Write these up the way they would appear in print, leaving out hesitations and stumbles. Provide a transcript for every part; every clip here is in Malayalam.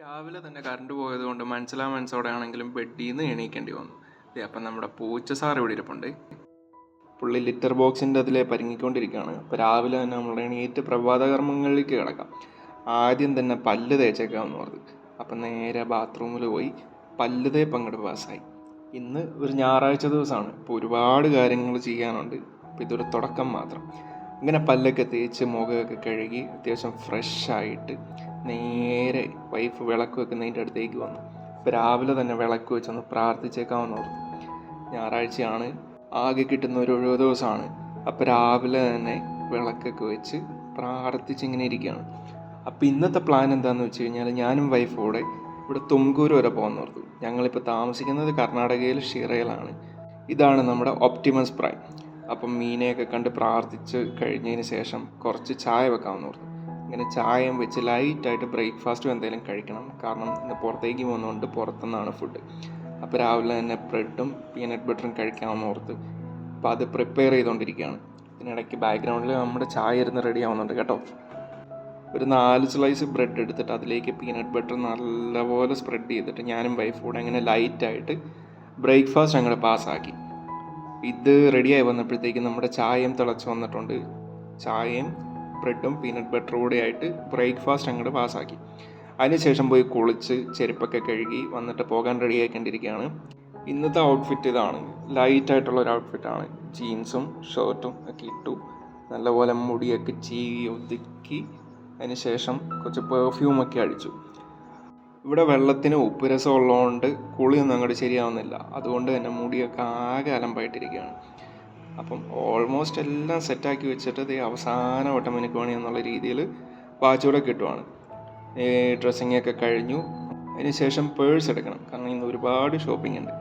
രാവിലെ തന്നെ കറണ്ട് പോയതുകൊണ്ട് മനസ്സോടെ ബെഡിൽ നിന്ന് എണീക്കേണ്ടി വന്നു. അപ്പം നമ്മുടെ പൂച്ച സാർ ഇവിടെ ഇരിപ്പുണ്ട്. പുള്ളി ലിറ്റർ ബോക്സിൻ്റെ അതിലെ പരിങ്ങിക്കൊണ്ടിരിക്കുകയാണ്. അപ്പോൾ രാവിലെ തന്നെ നമ്മൾ എണീറ്റ് പ്രഭാതകർമ്മങ്ങളിലേക്ക് കിടക്കാം. ആദ്യം തന്നെ പല്ല് തേച്ചേക്കാമെന്ന് പറഞ്ഞു. അപ്പം നേരെ ബാത്റൂമിൽ പോയി പല്ല് തേപ്പ് അങ്ങോട്ട് പാസ്സായി. ഇന്ന് ഒരു ഞായറാഴ്ച ദിവസമാണ്. ഇപ്പോൾ ഒരുപാട് കാര്യങ്ങൾ ചെയ്യാനുണ്ട്. അപ്പോൾ ഇതൊരു തുടക്കം മാത്രം. ഇങ്ങനെ പല്ലൊക്കെ തേച്ച് മുഖമൊക്കെ കഴുകി അത്യാവശ്യം ഫ്രഷായിട്ട് നേരെ വൈഫ് വിളക്ക് വെക്കുന്നതിൻ്റെ അടുത്തേക്ക് വന്നു. ഇപ്പോൾ രാവിലെ തന്നെ വിളക്ക് വെച്ചൊന്ന് പ്രാർത്ഥിച്ചേക്കാമെന്ന് പറഞ്ഞു. ഞായറാഴ്ചയാണ്, ആകെ കിട്ടുന്ന ഒരു ഒഴിവ് ദിവസമാണ്. അപ്പോൾ രാവിലെ തന്നെ വിളക്കൊക്കെ വെച്ച് പ്രാർത്ഥിച്ചിങ്ങനെ ഇരിക്കുകയാണ്. അപ്പോൾ ഇന്നത്തെ പ്ലാൻ എന്താണെന്ന് വെച്ച് കഴിഞ്ഞാൽ ഞാനും വൈഫോടെ ഇവിടെ തുംകൂർ വരെ പോകാമെന്ന് പറഞ്ഞു. ഞങ്ങളിപ്പോൾ താമസിക്കുന്നത് കർണാടകയിൽ ഷിറയിലാണ്. ഇതാണ് നമ്മുടെ ഒപ്റ്റിമസ് പ്രൈം. അപ്പം മീനെയൊക്കെ കണ്ട് പ്രാർത്ഥിച്ച് കഴിഞ്ഞതിന് ശേഷം കുറച്ച് ചായ വെക്കാമെന്ന് പറഞ്ഞു. ഇങ്ങനെ ചായയും വെച്ച് ലൈറ്റായിട്ട് ബ്രേക്ക്ഫാസ്റ്റും എന്തെങ്കിലും കഴിക്കണം. കാരണം ഇന്ന് പുറത്തേക്ക് പോകുന്നതുകൊണ്ട് പുറത്തുനിന്നാണ് ഫുഡ്. അപ്പോൾ രാവിലെ തന്നെ ബ്രെഡും പീനട്ട് ബട്ടറും കഴിക്കാമെന്ന് ഓർത്ത് അപ്പോൾ അത് പ്രിപ്പയർ ചെയ്തുകൊണ്ടിരിക്കുകയാണ്. ഇതിനിടയ്ക്ക് ബാക്ക്ഗ്രൗണ്ടിൽ നമ്മുടെ ചായ ഇരുന്ന് റെഡി ആവുന്നുണ്ട് കേട്ടോ. ഒരു 4 സ്ലൈസ് ബ്രെഡ് എടുത്തിട്ട് അതിലേക്ക് പീനട്ട് ബട്ടർ നല്ലപോലെ സ്പ്രെഡ് ചെയ്തിട്ട് ഞാനും വൈഫൂടെ അങ്ങനെ ലൈറ്റായിട്ട് ബ്രേക്ക്ഫാസ്റ്റ് അങ്ങോട്ട് പാസ്സാക്കി. ഇത് റെഡിയായി വന്നപ്പോഴത്തേക്കും നമ്മുടെ ചായയും തിളച്ച് വന്നിട്ടുണ്ട്. ചായയും ബ്രെഡും പീനട്ട് ബട്ടറും കൂടെ ആയിട്ട് ബ്രേക്ക്ഫാസ്റ്റ് അങ്ങോട്ട് പാസ്സാക്കി. അതിനുശേഷം പോയി കുളിച്ച് ചെരുപ്പൊക്കെ കഴുകി വന്നിട്ട് പോകാൻ റെഡി ആയിക്കൊണ്ടിരിക്കുകയാണ്. ഇന്നത്തെ ഔട്ട്ഫിറ്റ് ഇതാണ്. ലൈറ്റായിട്ടുള്ളൊരു ഔട്ട്ഫിറ്റാണ്. ജീൻസും ഷർട്ടും ഒക്കെ ഇട്ടു. നല്ലപോലെ മുടിയൊക്കെ ചീവി ഒതുക്കി അതിനുശേഷം കുറച്ച് പെർഫ്യൂമൊക്കെ അടിച്ചു. ഇവിടെ വെള്ളത്തിന് ഉപ്പ് രസം ഉള്ളതുകൊണ്ട് കുളിയൊന്നും അങ്ങോട്ട് ശരിയാവുന്നില്ല. അതുകൊണ്ട് തന്നെ മുടിയൊക്കെ ആകെ അലമ്പായിട്ടിരിക്കുകയാണ്. അപ്പം ഓൾമോസ്റ്റ് എല്ലാം സെറ്റാക്കി വെച്ചിട്ട് ഇത് അവസാന വട്ടം മിനുക്കുവാണി എന്നുള്ള രീതിയിൽ വാച്ചൂടെ കിട്ടുവാണ്. ഡ്രസ്സിങ്ങൊക്കെ കഴിഞ്ഞു. അതിനുശേഷം പേഴ്സ് എടുക്കണം. കാരണം ഇന്ന് ഒരുപാട് ഷോപ്പിംഗ് ഉണ്ട്.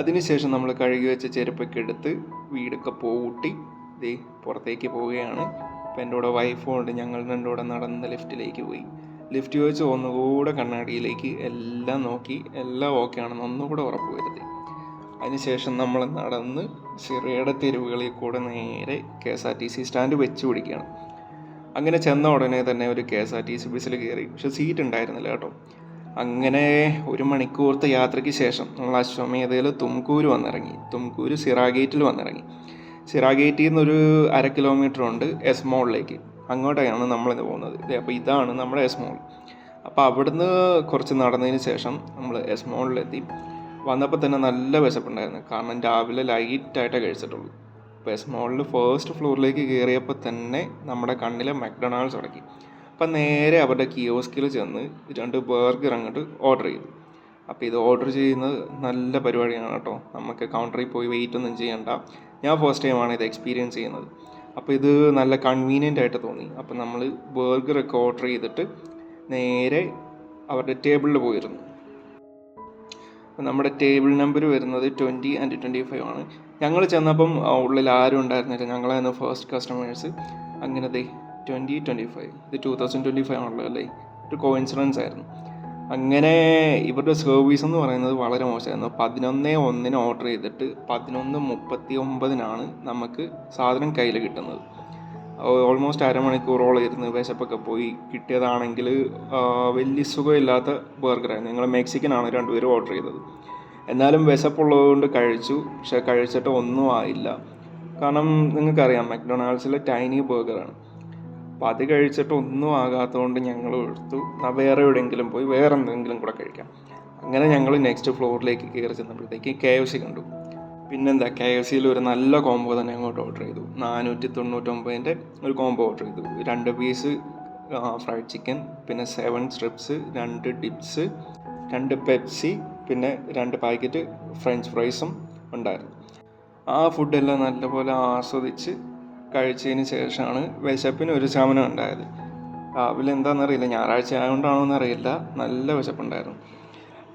അതിനുശേഷം നമ്മൾ കഴുകി വെച്ച ചെരുപ്പൊക്കെ എടുത്ത് വീടൊക്കെ പൂട്ടി ദേ പുറത്തേക്ക് പോവുകയാണ്. അപ്പം എൻ്റെ കൂടെ വൈഫും ഉണ്ട്. ഞങ്ങൾ രണ്ടും കൂടെ നടന്ന് ലിഫ്റ്റിലേക്ക് പോയി. ലിഫ്റ്റ് വെച്ച് ഒന്നുകൂടെ കണ്ണാടിയിലേക്ക് എല്ലാം നോക്കി എല്ലാം ഓക്കെ ആണെന്ന് ഒന്നുകൂടെ ഉറപ്പ് വരുത്തി. അതിനുശേഷം നമ്മൾ നടന്ന് ഷിറയുടെ തെരുവുകളിൽ കൂടെ നേരെ KSRTC സ്റ്റാൻഡ് വെച്ച് പിടിക്കുകയാണ്. അങ്ങനെ ചെന്ന ഉടനെ തന്നെ ഒരു KSRTC ബസ്സിൽ കയറി. പക്ഷെ സീറ്റ് ഉണ്ടായിരുന്നില്ല കേട്ടോ. അങ്ങനെ 1 മണിക്കൂറത്തെ യാത്രയ്ക്ക് ശേഷം നമ്മൾ അശ്വമേധയിൽ തുംകൂർ വന്നിറങ്ങി. തുംകൂർ സിറാ ഗേറ്റിൽ വന്നിറങ്ങി. സിറാ ഗേറ്റിൽ നിന്നൊരു 1/2 കിലോമീറ്റർ ഉണ്ട് എസ് മോളിലേക്ക്. അങ്ങോട്ടാണ് നമ്മളിന്ന് പോകുന്നത്. അപ്പോൾ ഇതാണ് നമ്മുടെ എസ് മോൾ. അപ്പോൾ അവിടുന്ന് കുറച്ച് നടന്നതിന് ശേഷം നമ്മൾ എസ് മോളിലെത്തി. വന്നപ്പോൾ തന്നെ നല്ല വിശപ്പുണ്ടായിരുന്നു. കാരണം രാവിലെ ലൈറ്റായിട്ടേ കഴിച്ചിട്ടുള്ളൂ. അപ്പോൾ എസ് മോളിൽ ഫസ്റ്റ് ഫ്ലോറിലേക്ക് കയറിയപ്പോൾ തന്നെ നമ്മുടെ കണ്ണിലെ മക്ഡൊണാൾഡ്സ് അടക്കി. അപ്പം നേരെ അവരുടെ കിയോസ്കിൽ ചെന്ന് 2 ബർഗർ അങ്ങോട്ട് ഓർഡർ ചെയ്തു. അപ്പോൾ ഇത് ഓർഡർ ചെയ്യുന്നത് നല്ല പരിപാടിയാണ് കേട്ടോ. നമുക്ക് കൗണ്ടറിൽ പോയി വെയിറ്റ് ഒന്നും ചെയ്യണ്ട. ഞാൻ ഫസ്റ്റ് ടൈമാണ് ഇത് എക്സ്പീരിയൻസ് ചെയ്യുന്നത്. അപ്പോൾ ഇത് നല്ല കൺവീനിയൻ്റ് ആയിട്ട് തോന്നി. അപ്പോൾ നമ്മൾ ബർഗറൊക്കെ ഓർഡർ ചെയ്തിട്ട് നേരെ അവരുടെ ടേബിളിൽ പോയിരുന്നു. നമ്മുടെ ടേബിൾ നമ്പർ വരുന്നത് 20 and 25 ആണ്. ഞങ്ങൾ ചെന്നപ്പം ഉള്ളിൽ ആരും ഉണ്ടായിരുന്നില്ല. ഞങ്ങളായിരുന്നു ഫസ്റ്റ് കസ്റ്റമേഴ്സ്. അങ്ങനെ 2025 ഇത് 2025 ആണല്ലോ അല്ലേ. ഒരു കോയിൻസിഡൻസ് ആയിരുന്നു. അങ്ങനെ ഇവരുടെ സർവീസ് എന്ന് പറയുന്നത് വളരെ മോശമായിരുന്നു. 11:01 ഓർഡർ ചെയ്തിട്ട് 11:39 നമുക്ക് സാധനം കയ്യിൽ കിട്ടുന്നത്. ഓൾമോസ്റ്റ് അരമണിക്കൂറോളം ഇരുന്ന് വിശപ്പൊക്കെ പോയി. കിട്ടിയതാണെങ്കിൽ വലിയ സുഖമില്ലാത്ത ബർഗറായിരുന്നു. ഞങ്ങൾ മെക്സിക്കനാണ് 2 പേരും ഓർഡർ ചെയ്തത്. എന്നാലും വിശപ്പുള്ളതുകൊണ്ട് കഴിച്ചു. പക്ഷെ കഴിച്ചിട്ട് ഒന്നും ആയില്ല. കാരണം നിങ്ങൾക്കറിയാം മക്ഡൊണാൾഡ്സിലെ ടൈനി ബർഗറാണ്. അപ്പോൾ അത് കഴിച്ചിട്ട് ഒന്നും ആകാത്തതുകൊണ്ട് ഞങ്ങൾ എടുത്തു വേറെ എവിടെയെങ്കിലും പോയി വേറെ എന്തെങ്കിലും കൂടെ കഴിക്കാം. അങ്ങനെ ഞങ്ങൾ നെക്സ്റ്റ് ഫ്ലോറിലേക്ക് കയറി ചെന്നപ്പോഴത്തേക്ക് KFC കണ്ടു. പിന്നെന്താ, KFCയിൽ ഒരു നല്ല കോംബോ തന്നെ അങ്ങോട്ട് ഓർഡർ ചെയ്തു. 499 ഒരു കോംബോ ഓർഡർ ചെയ്തു. 2 പീസ് ഫ്രൈഡ് ചിക്കൻ, പിന്നെ 7 സ്ട്രിപ്സ്, 2 ഡിപ്സ്, 2 പെപ്സി, പിന്നെ 2 പാക്കറ്റ് ഫ്രഞ്ച് ഫ്രൈസും ഉണ്ടായിരുന്നു. ആ ഫുഡെല്ലാം നല്ലപോലെ ആസ്വദിച്ച് കഴിച്ചതിന് ശേഷമാണ് വിശപ്പിന് ഒരു ശമനം ഉണ്ടായത്. രാവിലെ എന്താണെന്നറിയില്ല, ഞായറാഴ്ച ആയതുകൊണ്ടാണോ എന്നറിയില്ല, നല്ല വിശപ്പുണ്ടായിരുന്നു.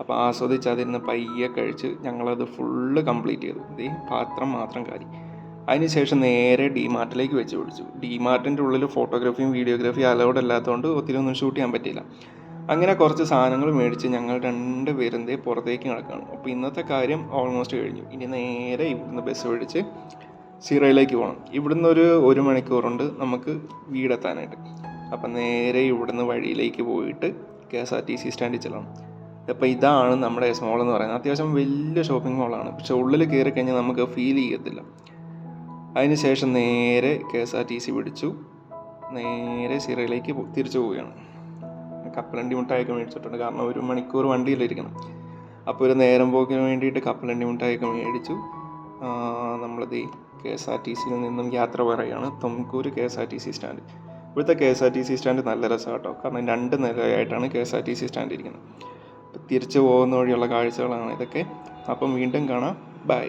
അപ്പോൾ ആസ്വദിച്ച് അതിരുന്ന് പയ്യെ കഴിച്ച് ഞങ്ങളത് ഫുള്ള് കംപ്ലീറ്റ് ചെയ്തു. ഇത് പാത്രം മാത്രം കാര്യം. അതിനുശേഷം നേരെ DMart വെച്ച് പിടിച്ചു. DMartൻ്റെ ഉള്ളിൽ ഫോട്ടോഗ്രാഫിയും വീഡിയോഗ്രാഫിയും അലൗഡ് അല്ലാത്തതുകൊണ്ട് ഒത്തിരി ഒന്നും ഷൂട്ട് ചെയ്യാൻ പറ്റിയില്ല. അങ്ങനെ കുറച്ച് സാധനങ്ങൾ മേടിച്ച് ഞങ്ങൾ 2 പേരും പുറത്തേക്ക് നടക്കുകയാണ്. അപ്പോൾ ഇന്നത്തെ കാര്യം ഓൾമോസ്റ്റ് കഴിഞ്ഞു. ഇനി നേരെ ഇവിടുന്ന് ബസ് പിടിച്ച് സിറയിലേക്ക് പോകണം. ഇവിടുന്ന് ഒരു 1 മണിക്കൂറുണ്ട് നമുക്ക് വീടെത്താനായിട്ട്. അപ്പം നേരെ ഇവിടുന്ന് വഴിയിലേക്ക് പോയിട്ട് KSRTC സ്റ്റാൻഡിൽ ചെല്ലണം. അപ്പോൾ ഇതാണ് നമ്മുടെ എസ് മോൾ എന്ന് പറയുന്നത്. അത്യാവശ്യം വലിയ ഷോപ്പിംഗ് മോളാണ്, പക്ഷേ ഉള്ളിൽ കയറി കഴിഞ്ഞാൽ നമുക്ക് ഫീൽ ചെയ്യത്തില്ല. അതിനുശേഷം നേരെ KSRTC പിടിച്ചു നേരെ സിറയിലേക്ക് തിരിച്ചു പോവുകയാണ്. കപ്പലണ്ടി മിഠായിയൊക്കെ മേടിച്ചിട്ടുണ്ട്, കാരണം 1 മണിക്കൂർ വണ്ടിയിലിരിക്കണം. അപ്പോൾ ഒരു നേരം പോക്കിന് വേണ്ടിയിട്ട് കപ്പലണ്ടി മിഠായിയൊക്കെ മേടിച്ചു. നമ്മളത് KSRTCയിൽ നിന്നും യാത്ര പറയുകയാണ് തുംകൂർ KSRTC സ്റ്റാൻഡ്. ഇവിടുത്തെ KSRTC സ്റ്റാൻഡ് നല്ല രസമാണ് കേട്ടോ, കാരണം 2 നിലയായിട്ടാണ് KSRTC സ്റ്റാൻഡ് ഇരിക്കുന്നത്. അപ്പോൾ തിരിച്ചു പോകുന്ന വഴിയുള്ള കാഴ്ചകളാണ് ഇതൊക്കെ. അപ്പം വീണ്ടും കാണാം. ബൈ.